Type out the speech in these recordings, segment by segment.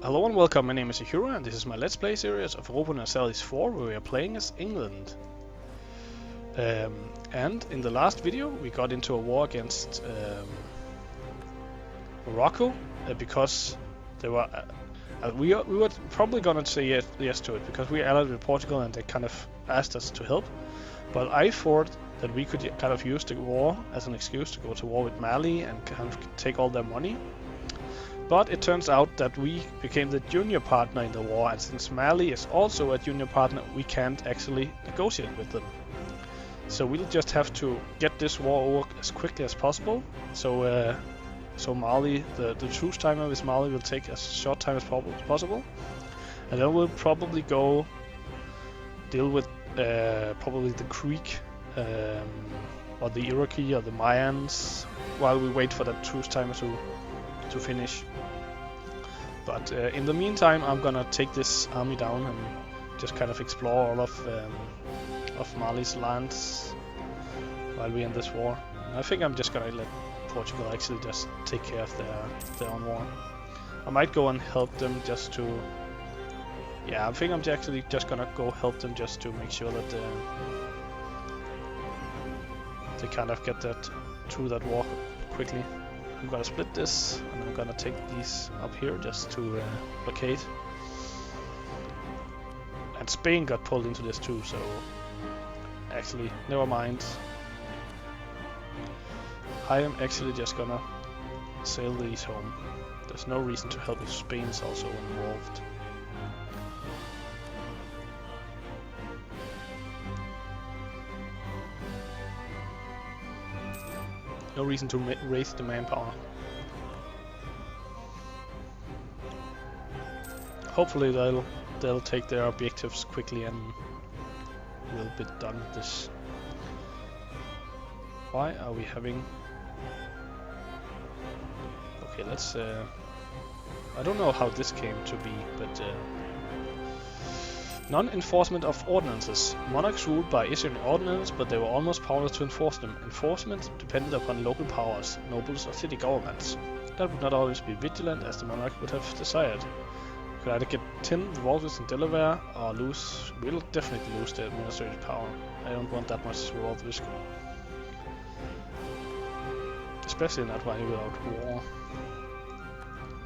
Hello and welcome, my name is Ahura and this is my Let's Play series of Europa Universalis 4 where we are playing as England. And in the last video we got into a war against Morocco because they were... we were probably gonna say yes to it because we allied with Portugal and they kind of asked us to help. But I thought that we could kind of use the war as an excuse to go to war with Mali and kind of take all their money. But it turns out that we became the junior partner in the war, and since Mali is also a junior partner, we can't actually negotiate with them. So we'll just have to get this war over as quickly as possible. So Mali, the truce timer with Mali will take as short time as possible, and then we'll probably go deal with probably the Greek or the Iraqi or the Mayans while we wait for that truce timer to finish. But in the meantime, I'm gonna take this army down and just kind of explore all of Mali's lands while we're in this war. And I think I'm just gonna let Portugal actually just take care of their own war. I might go and help them just to... Yeah, I think I'm actually just gonna go help them just to make sure that they kind of get that through that war quickly. I'm gonna split this, and I'm gonna take these up here just to blockade. And Spain got pulled into this too, so actually, never mind. I am actually just gonna sail these home. There's no reason to help if Spain is also involved. No reason to raise the manpower. Hopefully they'll take their objectives quickly and we'll be done with this. Why are we having... Okay, let's... I don't know how this came to be, but... Non-enforcement of ordinances. Monarchs ruled by issuing ordinances, but they were almost powerless to enforce them. Enforcement depended upon local powers, nobles or city governments. That would not always be vigilant as the monarch would have desired. We could either get 10 revolters in Delaware or lose... We'll definitely lose the administrative power. I don't want that much revolt risk. Especially not while without war.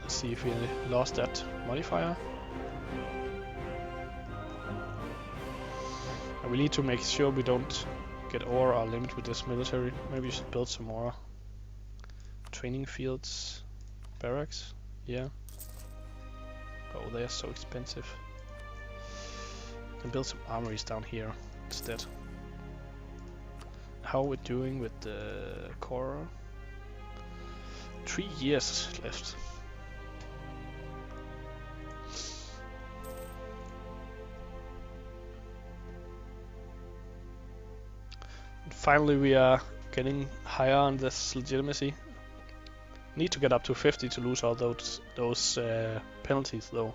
Let's see if we lost that modifier. We need to make sure we don't get over our limit with this military. Maybe we should build some more training fields, barracks. Yeah. Oh, they are so expensive. We can build some armories down here instead. How are we doing with the core? 3 years left. Finally we are getting higher on this legitimacy. Need to get up to 50 to lose all those penalties though.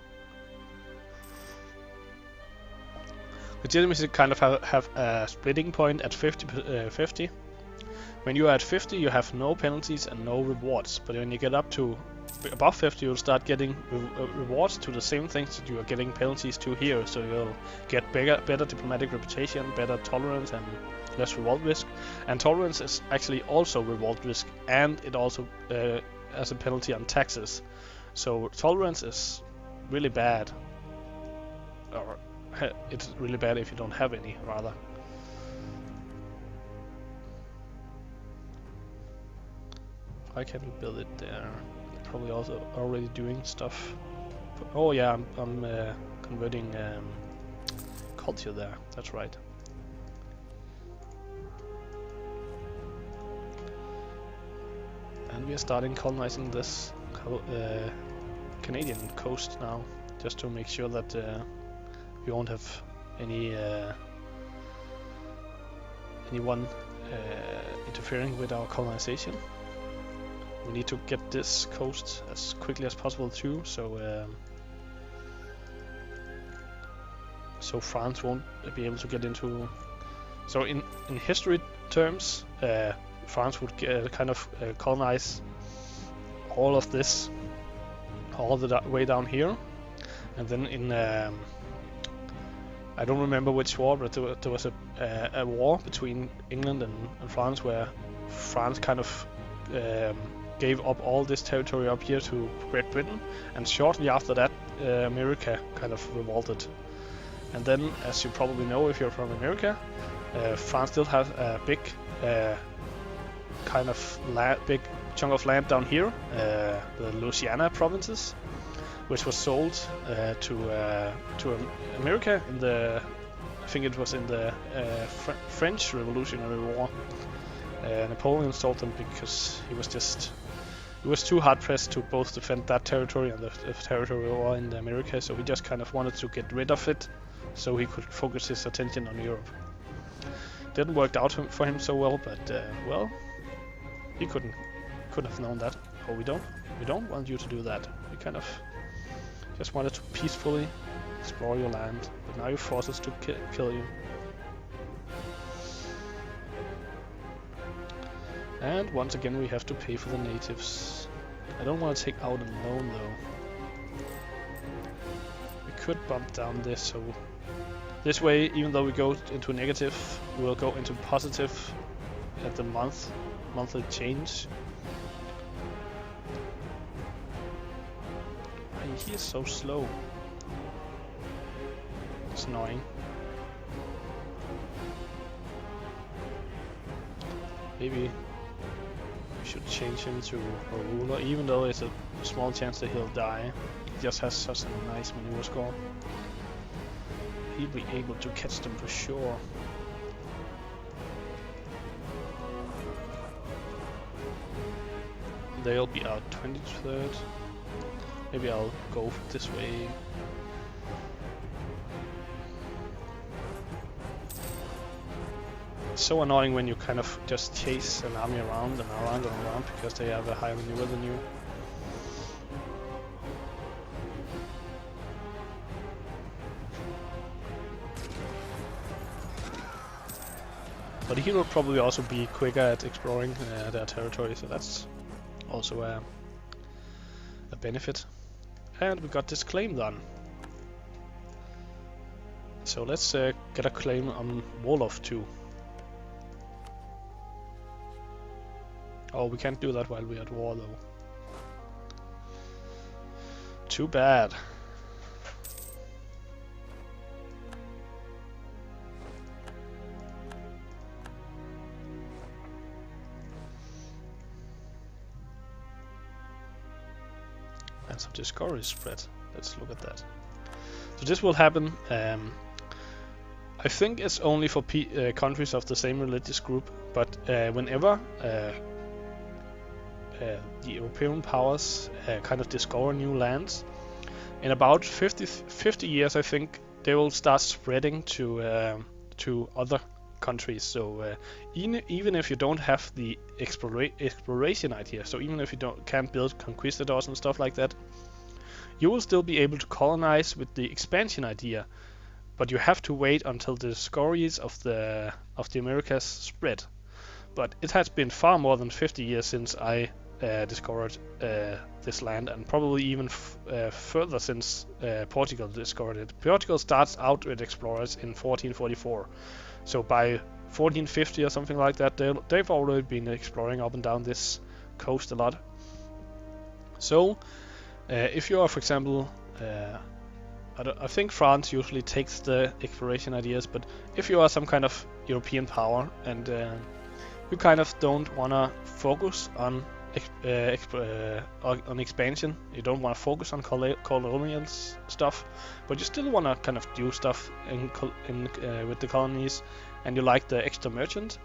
Legitimacy kind of have a splitting point at 50. When you are at 50 you have no penalties and no rewards, but when you get up to above 50 you'll start getting rewards to the same things that you are getting penalties to here, so you'll get better diplomatic reputation, better tolerance and less revolt risk. And tolerance is actually also revolt risk, and it also has a penalty on taxes. So tolerance is really bad, or it's really bad if you don't have any, rather. Why can't we build it there? Probably also already doing stuff. Oh yeah, I'm converting culture there, that's right. And we are starting colonizing this Canadian coast now, just to make sure that we won't have anyone interfering with our colonization. We need to get this coast as quickly as possible too, so France won't be able to get into. So in history terms, France would kind of colonize all of this all the way down here, and then in I don't remember which war, but there was a war between England and France, where France kind of gave up all this territory up here to Great Britain, and shortly after that America kind of revolted. And then, as you probably know if you're from America, France still has a big kind of big chunk of land down here, the Louisiana provinces, which was sold to America in the, I think it was in the French Revolutionary War. Napoleon sold them because he was too hard pressed to both defend that territory and the territory war in America, so he just kind of wanted to get rid of it so he could focus his attention on Europe. Didn't work out for him so well, but well, he couldn't have known that. Oh, we don't want you to do that. We kind of just wanted to peacefully explore your land, but now you force us to kill you. And once again we have to pay for the natives. I don't want to take out a loan though. We could bump down this, so this way, even though we go into negative, we'll go into positive at the monthly change. He is so slow. It's annoying. Maybe we should change him to a ruler, even though there's a small chance that he'll die. He just has such a nice maneuver score. He'll be able to catch them for sure. They'll be out 23rd. Maybe I'll go this way. It's so annoying when you kind of just chase an army around and around and around because they have a higher maneuver than you. But he will probably also be quicker at exploring their territory, so that's also a benefit. And we got this claim done. So let's get a claim on Wolof too. Oh, we can't do that while we're at war though. Too bad. And some discovery spread. Let's look at that. So this will happen. I think it's only for countries of the same religious group, but whenever the European powers kind of discover new lands, in about 50 years I think they will start spreading to other countries. So even if you don't have the exploration idea, so even if you can't build conquistadors and stuff like that, you will still be able to colonize with the expansion idea, but you have to wait until the discoveries of the Americas spread. But it has been far more than 50 years since I discovered this land, and probably even further since Portugal discovered it. Portugal starts out with explorers in 1444, so by 1450 or something like that, they've already been exploring up and down this coast a lot. So if you are, for example, I think France usually takes the exploration ideas, but if you are some kind of European power and you kind of don't want to focus on expansion, you don't want to focus on colonial stuff, but you still want to kind of do stuff with the colonies, and you like the extra merchant,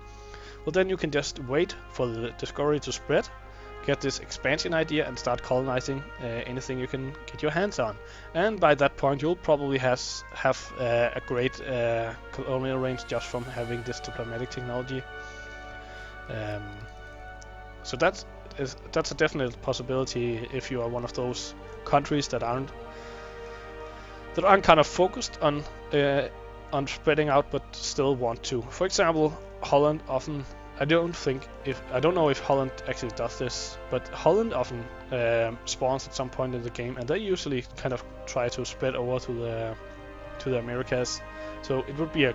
well then you can just wait for the discovery to spread, get this expansion idea and start colonizing anything you can get your hands on. And by that point you'll probably have a great colonial range just from having this diplomatic technology. So that's a definite possibility if you are one of those countries that aren't kind of focused on spreading out but still want to. For example, Holland often I don't know if Holland actually does this, but Holland often spawns at some point in the game, and they usually kind of try to spread over to the Americas. So it would be a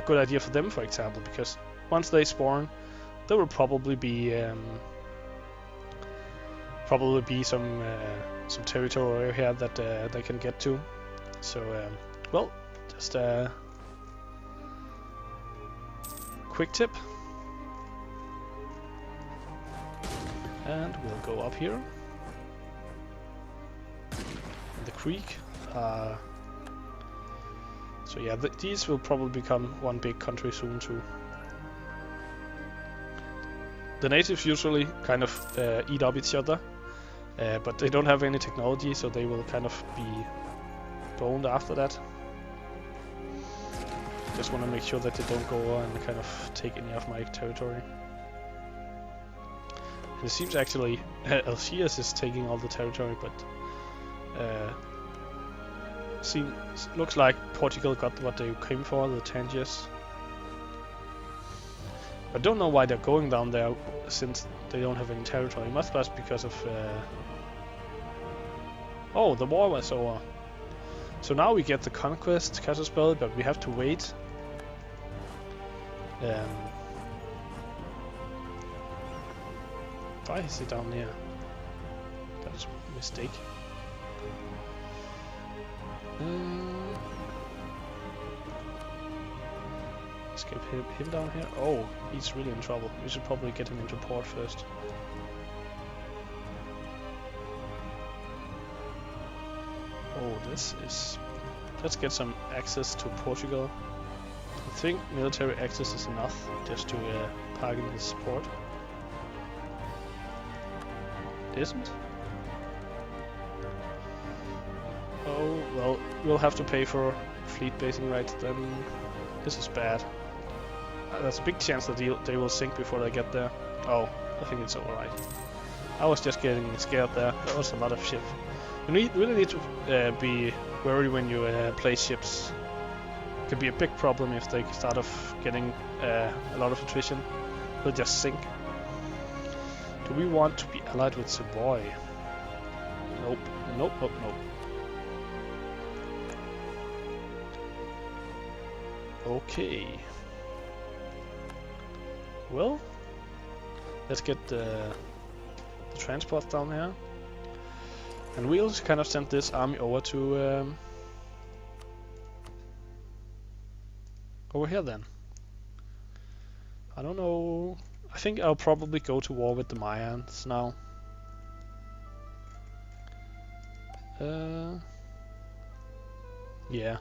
good idea for them, for example, because once they spawn, there will probably be some territory here that they can get to. So well, just a quick tip. And we'll go up here. The creek. So yeah, these will probably become one big country soon too. The natives usually kind of eat up each other, but they don't have any technology, so they will kind of be boned after that. Just want to make sure that they don't go over and kind of take any of my territory. It seems actually Algiers is taking all the territory, but looks like Portugal got what they came for, the Tangiers. I don't know why they're going down there since they don't have any territory. It must be because of... Oh, the war was over. So now we get the conquest castle spell, but we have to wait. Why is it down there? That's a mistake. Let's get him down here. Oh, he's really in trouble. We should probably get him into port first. Oh, this is... Let's get some access to Portugal. I think military access is enough just to park in his port. It isn't? Oh, well, we'll have to pay for fleet basing rights then. This is bad. There's a big chance that they will sink before they get there. Oh, I think it's alright. I was just getting scared there. There was a lot of ship. You really need to be worried when you place ships. It can be a big problem if they start off getting a lot of attrition. They'll just sink. Do we want to be allied with Savoy? Nope. Nope, nope, nope. Okay. Well, let's get the transport down here. And we'll just kind of send this army over to... over here then. I don't know... I think I'll probably go to war with the Mayans now. Yeah.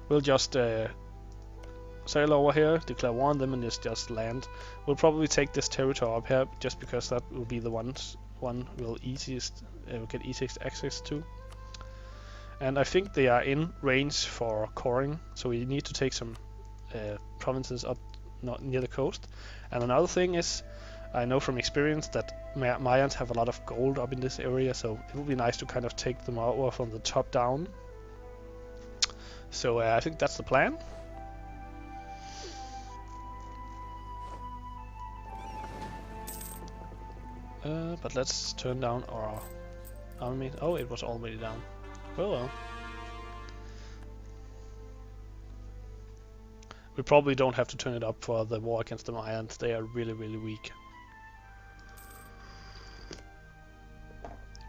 We'll just sail over here, declare war on them, and just land. We'll probably take this territory up here, just because that will be the one we'll get easiest access to. And I think they are in range for coring, so we need to take some provinces up not near the coast. And another thing is, I know from experience that Mayans have a lot of gold up in this area, so it would be nice to kind of take them over from the top down. So I think that's the plan. But let's turn down our army. Oh, it was already down. Well. We probably don't have to turn it up for the war against the Mayans. They are really, really weak.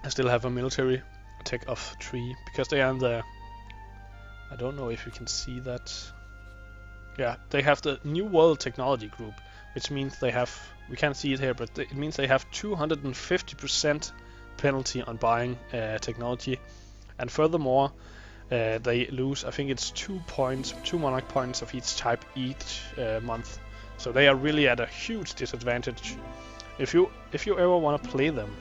I still have a military attack of 3 because they are in the... I don't know if you can see that. Yeah, they have the New World Technology Group, which means they have... We can't see it here, but it means they have 250% penalty on buying technology. And furthermore, they lose, I think it's 2 monarch points of each type each month. So they are really at a huge disadvantage. If you ever want to play them,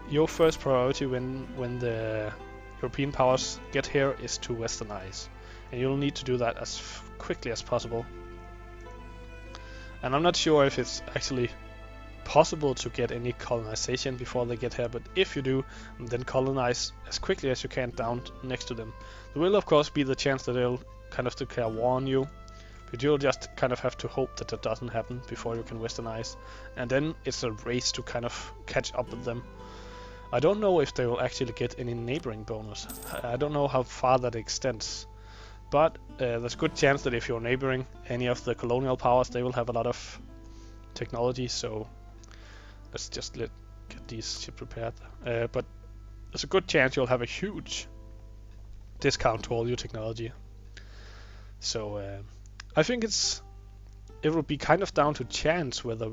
your first priority when the European powers get here is to westernize, and you'll need to do that as quickly as possible. And I'm not sure if it's actually possible to get any colonization before they get here, but if you do, then colonize as quickly as you can down next to them. There will of course be the chance that they'll kind of declare war on you, But you'll just kind of have to hope that that doesn't happen before you can westernize. And then it's a race to kind of catch up with them. I don't know if they will actually get any neighboring bonus. I don't know how far that extends. But there's a good chance that if you're neighboring any of the colonial powers, they will have a lot of technology. So let's just get these ships prepared. But there's a good chance you'll have a huge discount to all your technology. So I think it will be kind of down to chance whether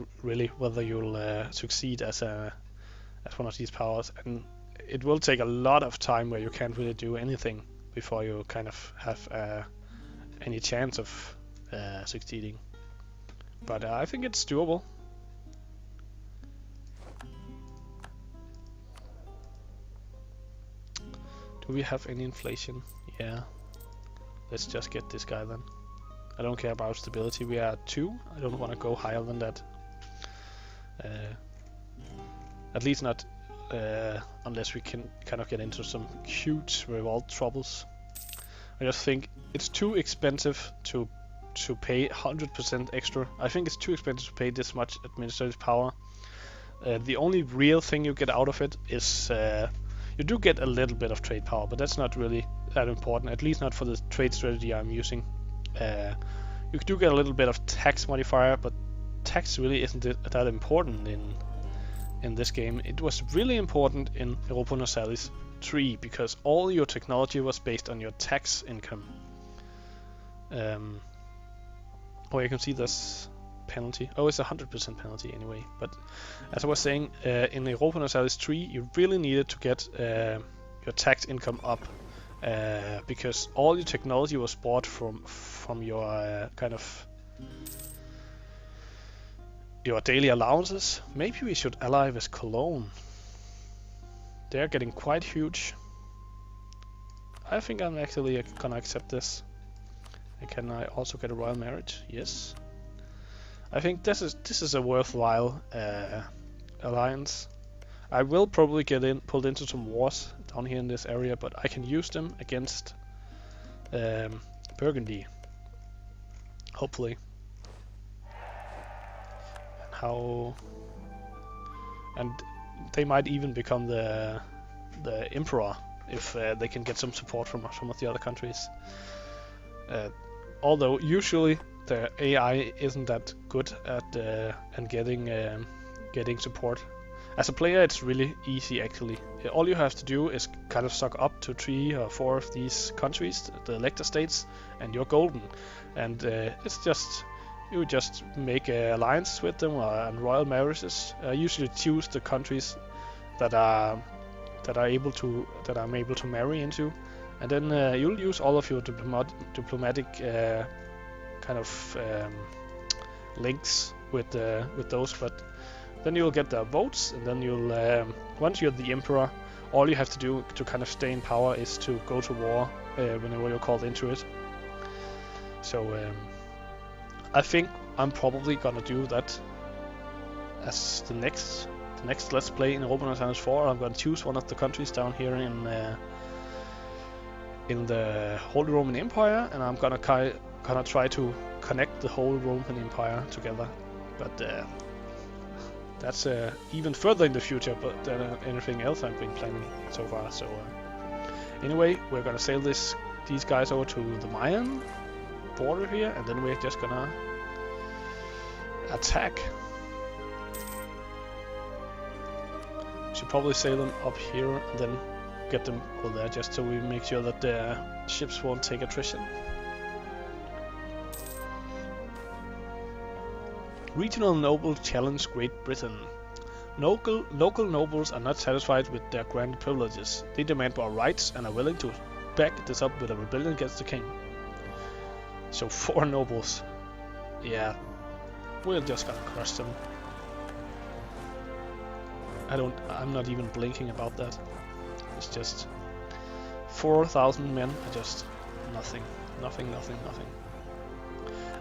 you'll succeed as one of these powers, and it will take a lot of time where you can't really do anything before you kind of have any chance of succeeding. But I think it's doable. Do we have any inflation? Yeah. Let's just get this guy then. I don't care about stability. We are at 2. I don't want to go higher than that. At least not unless we can kind of get into some huge revolt troubles. I just think it's too expensive to pay 100% extra. I think it's too expensive to pay this much administrative power. The only real thing you get out of it is you do get a little bit of trade power, but that's not really that important, at least not for the trade strategy I'm using. You do get a little bit of tax modifier, but tax really isn't that important in this game. It was really important in Europa Universalis 3 because all your technology was based on your tax income. Oh, you can see this penalty. Oh, it's 100% penalty anyway. But as I was saying, in Europa Universalis 3, you really needed to get your tax income up because all your technology was bought from your kind of your daily allowances. Maybe we should ally with Cologne. They're getting quite huge. I think I'm actually gonna accept this. And can I also get a royal marriage? Yes. I think this is a worthwhile alliance. I will probably get pulled into some wars down here in this area, but I can use them against Burgundy. Hopefully. And they might even become the emperor if they can get some support from some of the other countries. Although usually the AI isn't that good at getting support. As a player, it's really easy actually. All you have to do is kind of suck up to 3 or 4 of these countries, the elector states, and you're golden. And it's just you just make alliances with them and royal marriages. Usually choose the countries that I'm able to marry into, and then you'll use all of your diplomatic kind of links with those. But then you'll get their votes, and then you'll once you're the emperor, all you have to do to kind of stay in power is to go to war whenever you're called into it. So I think I'm probably gonna do that as the next Let's Play in Europa Universalis 4. I'm gonna choose one of the countries down here in the Holy Roman Empire, and I'm gonna try to connect the whole Roman Empire together. But that's even further in the future than anything else I've been planning so far. So anyway, we're gonna sail these guys over to the Mayan border here, and then we're just gonna attack. Should probably sail them up here and then get them over there, just so we make sure that the ships won't take attrition. Regional nobles challenge Great Britain. Local nobles are not satisfied with their granted privileges. They demand more rights and are willing to back this up with a rebellion against the king. So 4 nobles. Yeah, we're just gonna crush them. I'm not even blinking about that. It's just 4,000 men are just nothing.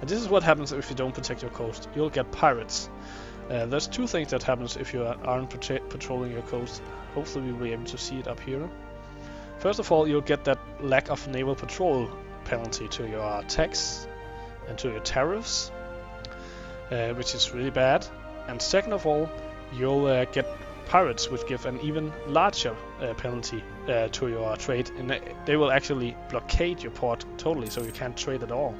And this is what happens if you don't protect your coast. You'll get pirates. There's 2 things that happens if you aren't patrolling your coast. Hopefully we'll be able to see it up here. First of all, you'll get that lack of naval patrol penalty to your tax. and to your tariffs, which is really bad. And second of all, you'll get pirates, which give an even larger penalty to your trade, and they will actually blockade your port totally, so you can't trade at all.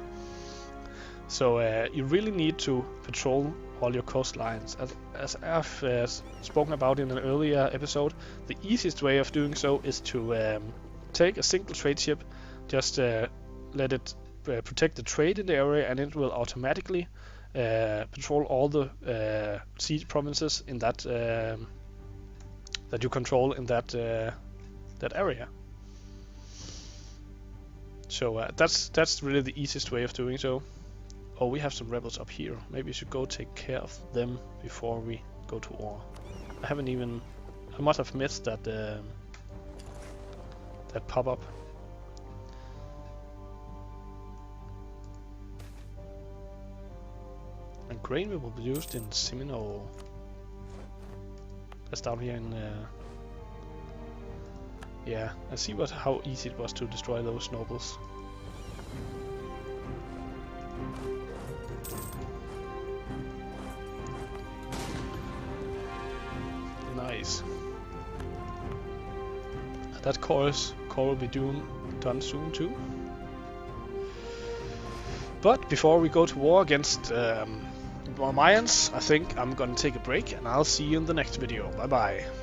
So you really need to patrol all your coastlines. As I've spoken about in an earlier episode, the easiest way of doing so is to take a single trade ship, just let it protect the trade in the area, and it will automatically patrol all the sea provinces in that that you control in that area. So that's really the easiest way of doing so. Oh, we have some rebels up here. Maybe we should go take care of them before we go to war. I must have missed that that pop-up. And grain will be produced in Seminole. That's down here in yeah, I see how easy it was to destroy those nobles. Nice. That core will be done soon too. But before we go to war against Mayans, I think I'm gonna take a break, and I'll see you in the next video. Bye bye.